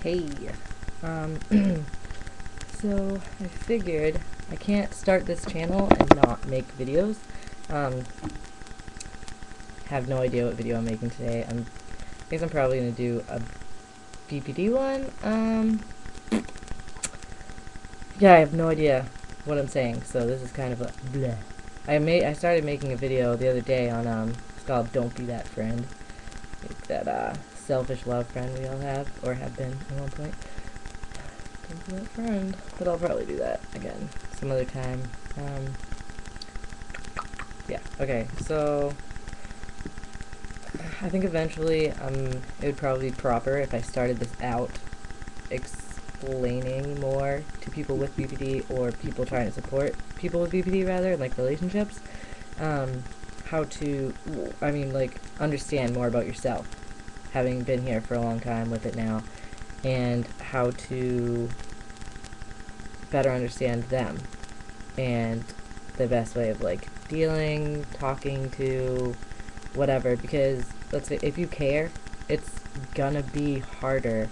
Hey, um, so I figured I can't start this channel and not make videos. Have no idea what video I'm making today. I guess I'm probably gonna do a BPD one. Yeah, I have no idea what I'm saying, so this is kind of a bleh. I started making a video the other day on, it's called Don't Be That Friend. Like that, selfish love friend we all have, or have been at one point. Don't be that friend. But I'll probably do that again some other time. Yeah, okay, so I think eventually it would probably be proper if I started this out explaining more to people with BPD or people trying to support people with BPD rather, like relationships, how to, like, understand more about yourself, having been here for a long time with it now, and how to better understand them, and the best way of, like, dealing, talking to, whatever, because, let's say, if you care, it's gonna be harder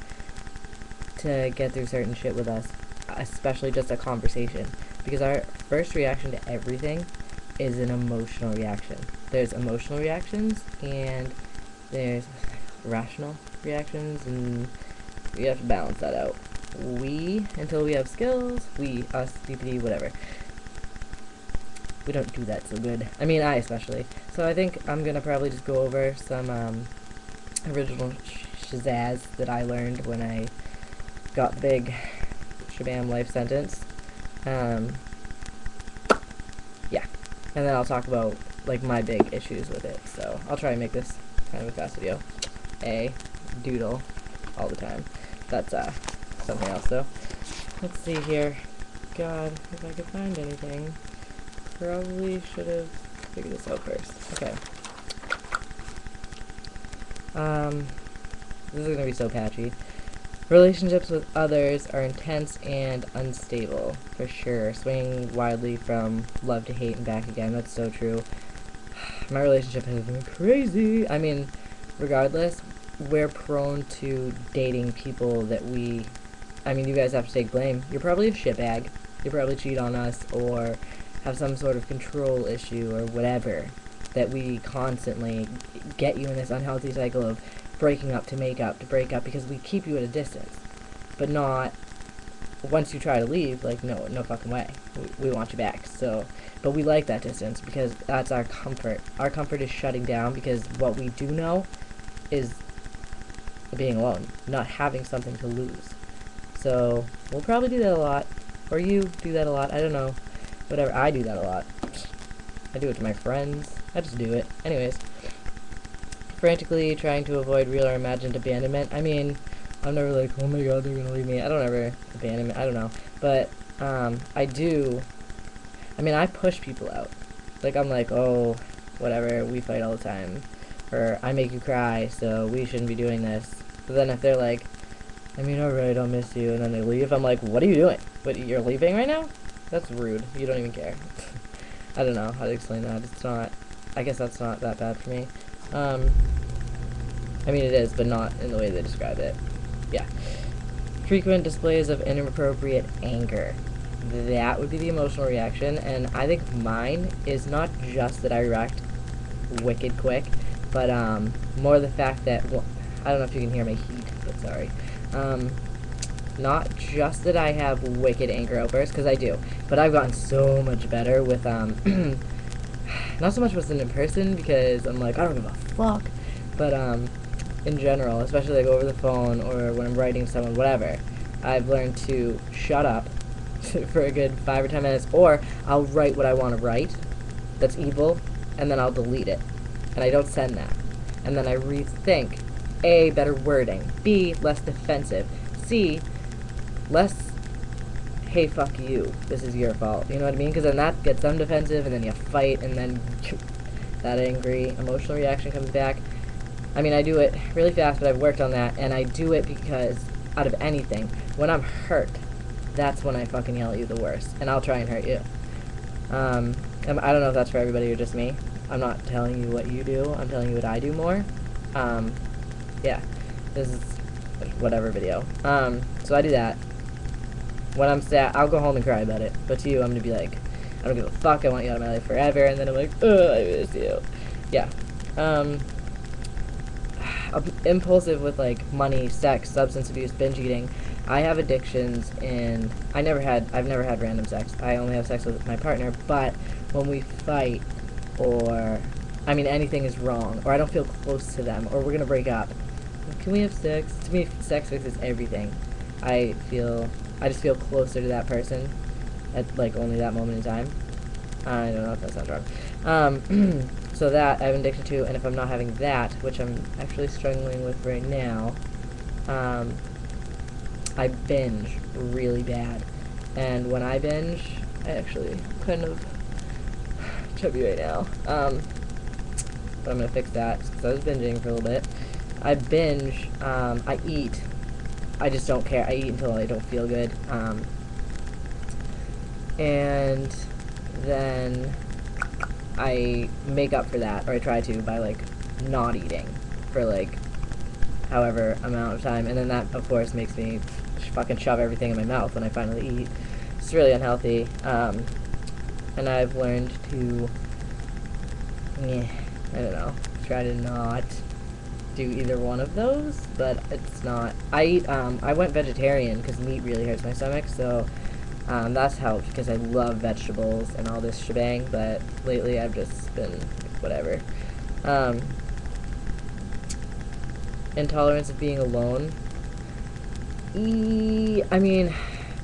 to get through certain shit with us, especially just a conversation, because our first reaction to everything is an emotional reaction. There's emotional reactions, and there's rational reactions, and we have to balance that out. Until we have skills, us, BPD, whatever, we don't do that so good. I mean, I especially. So I think I'm gonna probably just go over some original shazazz that I learned when I got the big shabam life sentence. Yeah. And then I'll talk about, like, my big issues with it. So I'll try and make this kind of a fast video. Doodle all the time. That's something else though. Let's see here. God, if I could find anything. Probably should have figured this out first. Okay. This is gonna be so patchy. Relationships with others are intense and unstable, for sure. Swinging wildly from love to hate and back again. That's so true. My relationship has been crazy. I mean, regardless, we're prone to dating people that you guys have to take blame. You're probably a shitbag. You probably cheat on us, or have some sort of control issue, or whatever, that we constantly get you in this unhealthy cycle of breaking up to make up to break up, because we keep you at a distance, but not once you try to leave, like, no fucking way, we want you back. So, but we like that distance because that's our comfort. Our comfort is shutting down, because what we do know is being alone, not having something to lose. So we'll probably do that a lot, or you do that a lot, I don't know, whatever. I do that a lot. I do it to my friends. I just do it. Anyways, frantically trying to avoid real or imagined abandonment. I mean, I'm never like, oh my god, they're gonna leave me. I don't ever abandonment. I don't know. But, I do. I mean, I push people out. Like, I'm like, oh, whatever, we fight all the time. Or, I make you cry, so we shouldn't be doing this. But then if they're like, I mean, alright, I'll miss you, and then they leave, I'm like, what are you doing? What, you're leaving right now? That's rude. You don't even care. I don't know how to explain that. It's not, I guess that's not that bad for me. I mean, it is, but not in the way they describe it. Yeah. Frequent displays of inappropriate anger. That would be the emotional reaction, and I think mine is not just that I react wicked quick, but more the fact that, well, I don't know if you can hear my heat, but sorry. Not just that I have wicked anger outbursts, because I do, but I've gotten so much better with, not so much with it in person, because I'm like, I don't give a fuck, but, in general, especially, like, over the phone, or when I'm writing to someone, whatever, I've learned to shut up for a good 5 or 10 minutes, or I'll write what I want to write that's evil, and then I'll delete it, and I don't send that, and then I rethink, A, better wording, B, less defensive, C, less, hey, fuck you, this is your fault, you know what I mean? Because then that gets them defensive, and then you fight, and then that angry emotional reaction comes back. I mean, I do it really fast, but I've worked on that, and I do it because, out of anything, when I'm hurt, that's when I fucking yell at you the worst, and I'll try and hurt you. I don't know if that's for everybody or just me. I'm not telling you what you do, I'm telling you what I do more. Yeah, this is whatever video. So I do that. When I'm sad, I'll go home and cry about it. But to you, I'm gonna be like, I don't give a fuck, I want you out of my life forever, and then I'm like, ugh, I miss you. Yeah. I'm impulsive with, like, money, sex, substance abuse, binge eating. I have addictions, and I've never had random sex. I only have sex with my partner, but when we fight, or, I mean, anything is wrong, or I don't feel close to them, or we're gonna break up, can we have sex? To me, sex fixes everything. I just feel closer to that person at, like, only that moment in time. I don't know if that sounds wrong. So that I have an addiction to, and if I'm not having that, which I'm actually struggling with right now, I binge really bad. And when I binge, I actually kind of chubby right now. But I'm gonna fix that because I was binging for a little bit. I binge. I eat. I just don't care. I eat until I don't feel good. And then I make up for that, or I try to, by, like, not eating for, like, however amount of time, and then that, of course, makes me fucking shove everything in my mouth when I finally eat. It's really unhealthy, and I've learned to, I don't know, try to not do either one of those, but it's not, I went vegetarian because meat really hurts my stomach, so that's helped because I love vegetables and all this shebang, but lately I've just been whatever. Intolerance of being alone. I mean,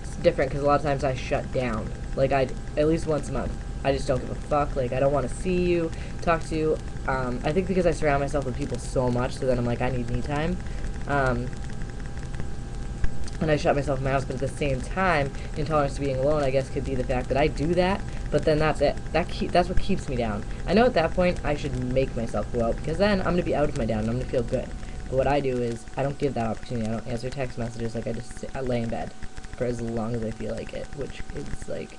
it's different because a lot of times I shut down. Like, at least once a month. I just don't give a fuck. Like, I don't want to see you, talk to you. I think because I surround myself with people so much, so then I'm like, I need me time. And I shut myself in my house, but at the same time, intolerance to being alone, I guess, could be the fact that I do that, but then that's it. That's what keeps me down. I know at that point, I should make myself go out, because then I'm going to be out of my down, and I'm going to feel good. But what I do is, I don't give that opportunity. I don't answer text messages. Like, I lay in bed for as long as I feel like it, which is, like,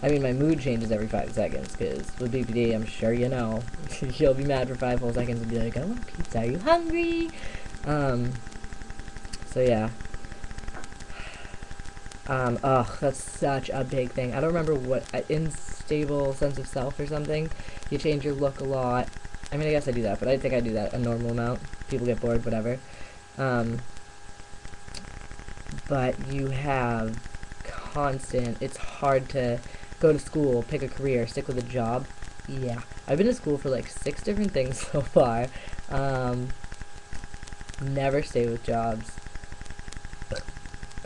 I mean, my mood changes every 5 seconds, because with BPD, I'm sure you know, you'll be mad for 5 whole seconds and be like, I want pizza, are you hungry? So yeah. That's such a big thing. I don't remember what, unstable sense of self or something. You change your look a lot. I mean, I guess I do that, but I think I do that a normal amount. People get bored, whatever. But you have constant, it's hard to go to school, pick a career, stick with a job. Yeah. I've been to school for like 6 different things so far. Never stay with jobs.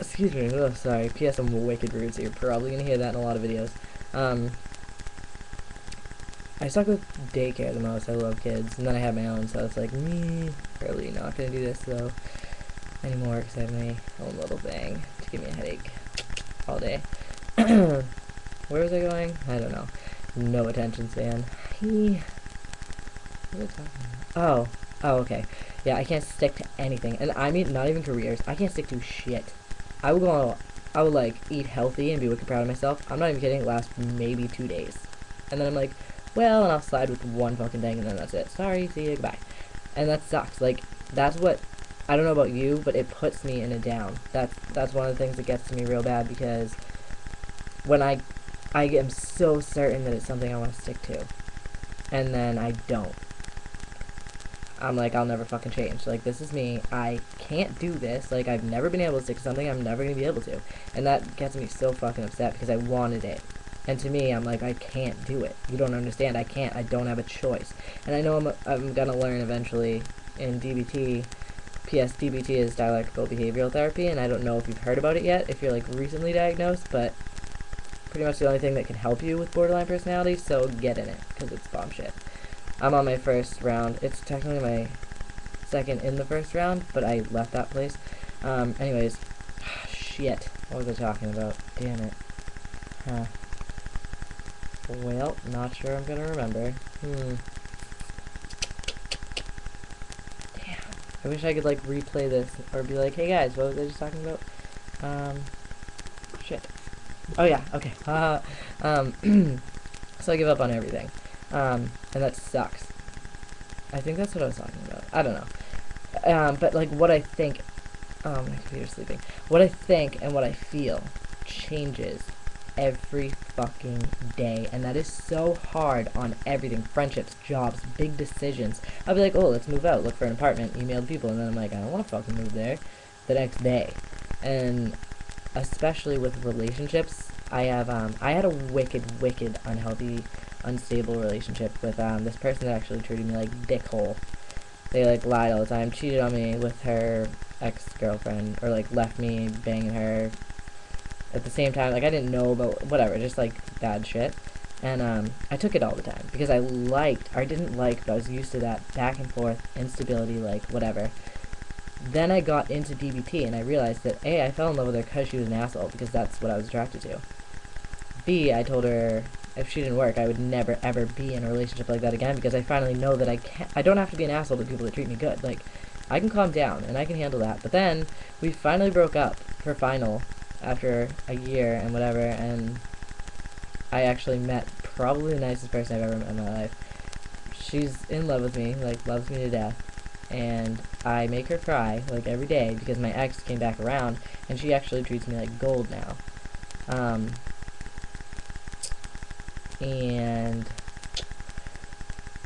Excuse me, oh, sorry. P.S. I'm wicked rude, so you're probably gonna hear that in a lot of videos. I suck with daycare the most. I love kids. And then I have my own, so it's like, probably not gonna do this, though, anymore, because I have my own little thing to give me a headache all day. Where was I going? I don't know. No attention span. What was I talking about? Oh, okay. Yeah, I can't stick to anything. And I mean, not even careers. I can't stick to shit. I will like, eat healthy and be wicked proud of myself. I'm not even kidding, it lasts maybe 2 days. And then I'm like, well, and I'll slide with one fucking thing, and then that's it. Sorry, see you, goodbye. And that sucks. Like, that's what, I don't know about you, but it puts me in a down. That's one of the things that gets to me real bad, because when I am so certain that it's something I want to stick to, and then I don't. I'm like, I'll never fucking change. Like, this is me. I can't do this. Like, I've never been able to stick to something. I'm never going to be able to. And that gets me so fucking upset because I wanted it. And to me, I'm like, I can't do it. You don't understand. I can't. I don't have a choice. And I know I'm going to learn eventually in DBT. P.S. DBT is dialectical behavioral therapy, and I don't know if you've heard about it yet, if you're, like, recently diagnosed, but pretty much the only thing that can help you with borderline personality, so get in it, because it's bomb shit. I'm on my first round. It's technically my second in the first round, but I left that place. Anyways, shit. What was I talking about? Damn it. Huh. Well, not sure I'm gonna remember. Damn. I wish I could, like, replay this, or be like, hey guys, what was I just talking about? Shit. Oh yeah, okay. So I give up on everything. And that sucks. I think that's what I was talking about. I don't know. But, like, what I think Oh, my computer's sleeping. What I think and what I feel changes every fucking day, and that is so hard on everything. Friendships, jobs, big decisions. I'll be like, oh, let's move out, look for an apartment, email the people, and then I'm like, I don't want to fucking move there the next day. And especially with relationships, I had a wicked unhealthy, unstable relationship with this person that actually treated me like dickhole. They like lied all the time, cheated on me with her ex-girlfriend, or like left me banging her at the same time. Like, I didn't know about whatever, just like bad shit. And I took it all the time because I didn't like, but I was used to that back and forth instability, like whatever. Then I got into DBT and I realized that A, I fell in love with her because she was an asshole, because that's what I was attracted to. B, I told her if she didn't work, I would never ever be in a relationship like that again, because I finally know that I don't have to be an asshole to people that treat me good. Like, I can calm down and I can handle that. But then we finally broke up for final after a year and whatever, and I actually met probably the nicest person I've ever met in my life. She's in love with me, like loves me to death, and I make her cry like every day because my ex came back around, and she actually treats me like gold now. And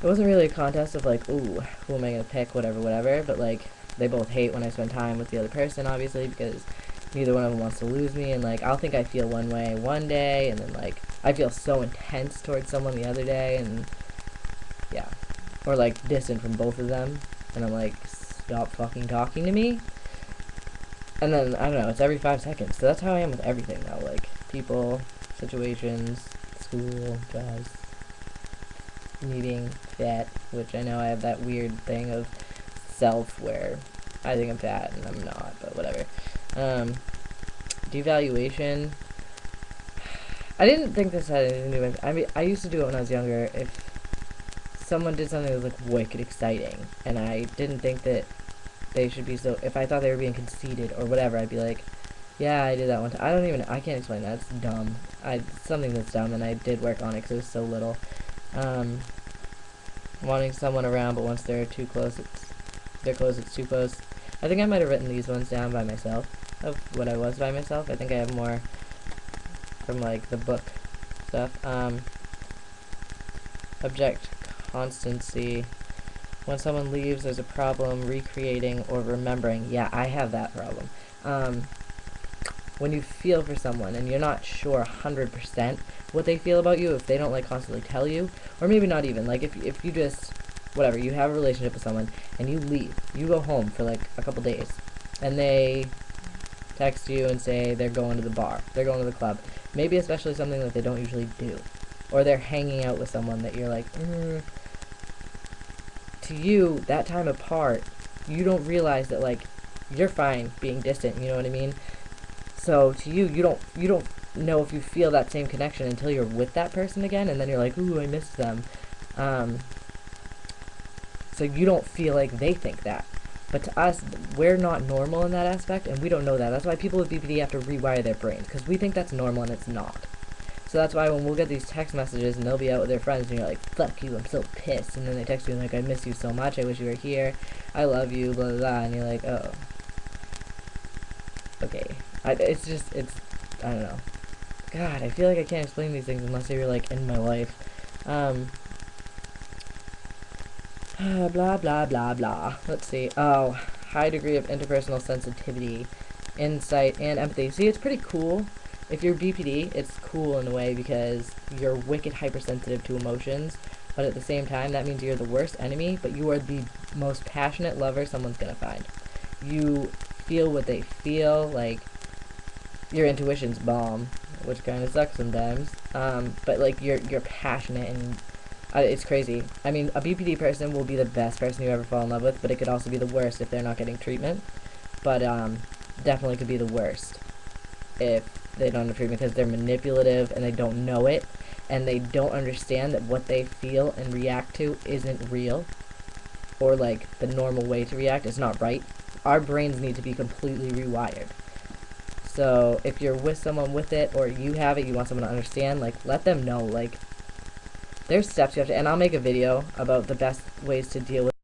it wasn't really a contest of like, ooh, who am I gonna pick, whatever, but like, they both hate when I spend time with the other person, obviously, because neither one of them wants to lose me, and like, I'll think I feel one way one day, and then like, I feel so intense towards someone the other day, and yeah. Or like, distant from both of them, and I'm like, stop fucking talking to me. And then, I don't know, it's every 5 seconds, so that's how I am with everything now, like, people, situations, school, jobs, needing fat, which I know I have that weird thing of self where I think I'm fat and I'm not, but whatever. Devaluation. I didn't think this had anything to do with. I mean, I used to do it when I was younger. If someone did something that was like wicked exciting, and I didn't think that they should be so. If I thought they were being conceited or whatever, I'd be like, yeah, I did that one time. I can't explain that. It's dumb. Something that's dumb, and I did work on it because it was so little. Wanting someone around, but once they're too close, it's too close. I think I might have written these ones down by myself, of what I was by myself. I think I have more from, like, the book stuff. Object constancy. When someone leaves, there's a problem recreating or remembering. Yeah, I have that problem. When you feel for someone and you're not sure 100% what they feel about you, if they don't like constantly tell you, or maybe not even, like if you just, whatever, you have a relationship with someone and you leave, you go home for like a couple days, and they text you and say they're going to the bar, they're going to the club, maybe especially something that they don't usually do, or they're hanging out with someone that you're like, to you, that time apart, you don't realize that, like, you're fine being distant, you know what I mean? So to you, you don't know if you feel that same connection until you're with that person again, and then you're like, ooh, I missed them. So you don't feel like they think that. But to us, we're not normal in that aspect, and we don't know that. That's why people with BPD have to rewire their brains, because we think that's normal and it's not. So that's why when we'll get these text messages and they'll be out with their friends and you're like, fuck you, I'm so pissed. And then they text you like, I miss you so much, I wish you were here, I love you, blah, blah, blah. And you're like, oh. Okay. I don't know. God, I feel like I can't explain these things unless you're, like, in my life. Blah, blah, blah, blah. Let's see. Oh, high degree of interpersonal sensitivity, insight, and empathy. See, it's pretty cool. If you're BPD, it's cool in a way because you're wicked hypersensitive to emotions, but at the same time, that means you're the worst enemy, but you are the most passionate lover someone's gonna find. You feel what they feel, like, your intuition's bomb, which kind of sucks sometimes, but, like, you're passionate, and it's crazy. I mean, a BPD person will be the best person you ever fall in love with, but it could also be the worst if they're not getting treatment, but, definitely could be the worst if they don't have treatment, because they're manipulative, and they don't know it, and they don't understand that what they feel and react to isn't real, or, like, the normal way to react is not right. Our brains need to be completely rewired. So if you're with someone with it, or you have it, you want someone to understand, like, let them know, like, there's steps you have to, and I'll make a video about the best ways to deal with